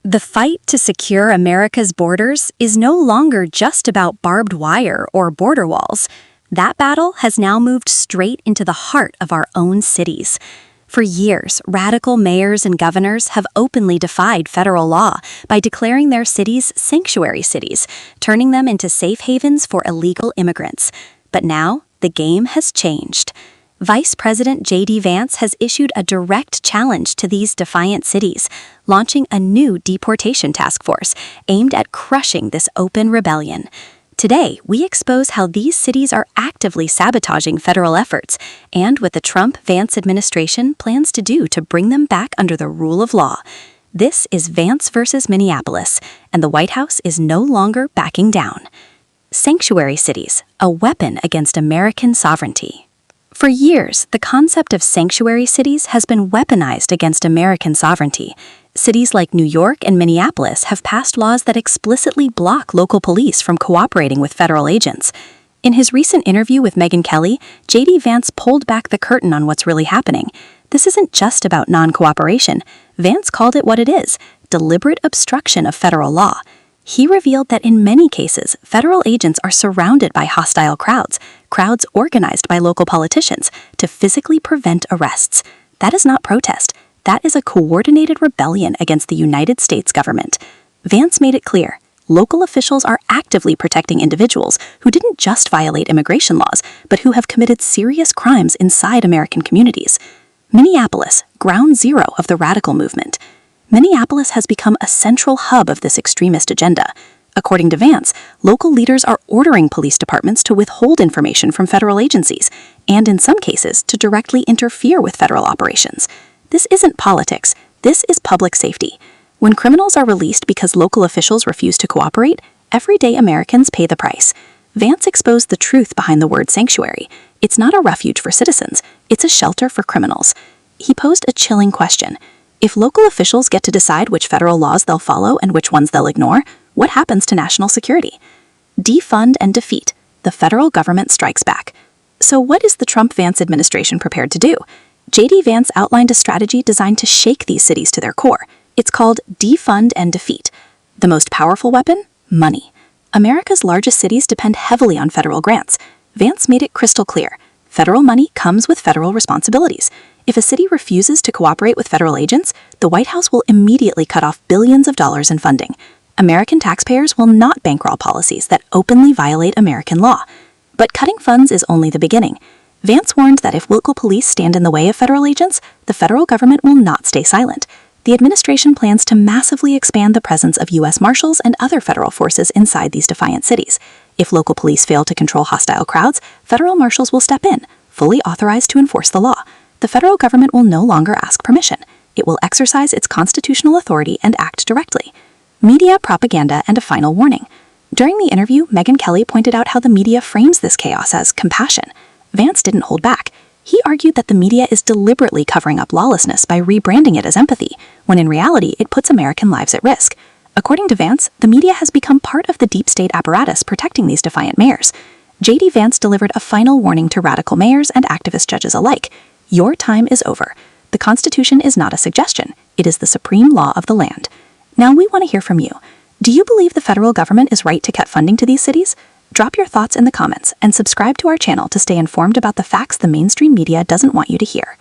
The fight to secure America's borders is no longer just about barbed wire or border walls. That battle has now moved straight into the heart of our own cities. For years, radical mayors and governors have openly defied federal law by declaring their cities sanctuary cities, turning them into safe havens for illegal immigrants. But now, the game has changed. Vice President JD Vance has issued a direct challenge to these defiant cities, launching a new Deportation Task Force aimed at crushing this open rebellion. Today, we expose how these cities are actively sabotaging federal efforts and what the Trump-Vance administration plans to do to bring them back under the rule of law. This is Vance versus Minneapolis, and the White House is no longer backing down. Sanctuary cities, a weapon against American sovereignty. For years, the concept of sanctuary cities has been weaponized against American sovereignty. Cities like New York and Minneapolis have passed laws that explicitly block local police from cooperating with federal agents. In his recent interview with Megyn Kelly, JD Vance pulled back the curtain on what's really happening. This isn't just about non-cooperation. Vance called it what it is: deliberate obstruction of federal law. He revealed that in many cases, federal agents are surrounded by hostile crowds organized by local politicians, to physically prevent arrests. That is not protest. That is a coordinated rebellion against the United States government. Vance made it clear, local officials are actively protecting individuals who didn't just violate immigration laws, but who have committed serious crimes inside American communities. Minneapolis, ground zero of the radical movement. Minneapolis has become a central hub of this extremist agenda. According to Vance, local leaders are ordering police departments to withhold information from federal agencies, and in some cases, to directly interfere with federal operations. This isn't politics. This is public safety. When criminals are released because local officials refuse to cooperate, everyday Americans pay the price. Vance exposed the truth behind the word sanctuary. It's not a refuge for citizens. It's a shelter for criminals. He posed a chilling question. If local officials get to decide which federal laws they'll follow and which ones they'll ignore, what happens to national security? Defund and defeat. The federal government strikes back. So what is the Trump-Vance administration prepared to do? JD Vance outlined a strategy designed to shake these cities to their core. It's called defund and defeat. The most powerful weapon? Money. America's largest cities depend heavily on federal grants. Vance made it crystal clear. Federal money comes with federal responsibilities. If a city refuses to cooperate with federal agents, the White House will immediately cut off billions of dollars in funding. American taxpayers will not bankroll policies that openly violate American law. But cutting funds is only the beginning. Vance warned that if local police stand in the way of federal agents, the federal government will not stay silent. The administration plans to massively expand the presence of U.S. Marshals and other federal forces inside these defiant cities. If local police fail to control hostile crowds, federal marshals will step in, fully authorized to enforce the law. The federal government will no longer ask permission. It will exercise its constitutional authority and act directly. Media propaganda and a final warning. During the interview, Megyn Kelly pointed out how the media frames this chaos as compassion. Vance didn't hold back. He argued that the media is deliberately covering up lawlessness by rebranding it as empathy, when in reality it puts American lives at risk. According to Vance, the media has become part of the deep state apparatus protecting these defiant mayors. JD Vance delivered a final warning to radical mayors and activist judges alike. Your time is over. The Constitution is not a suggestion. It is the supreme law of the land. Now we want to hear from you. Do you believe the federal government is right to cut funding to these cities? Drop your thoughts in the comments and subscribe to our channel to stay informed about the facts the mainstream media doesn't want you to hear.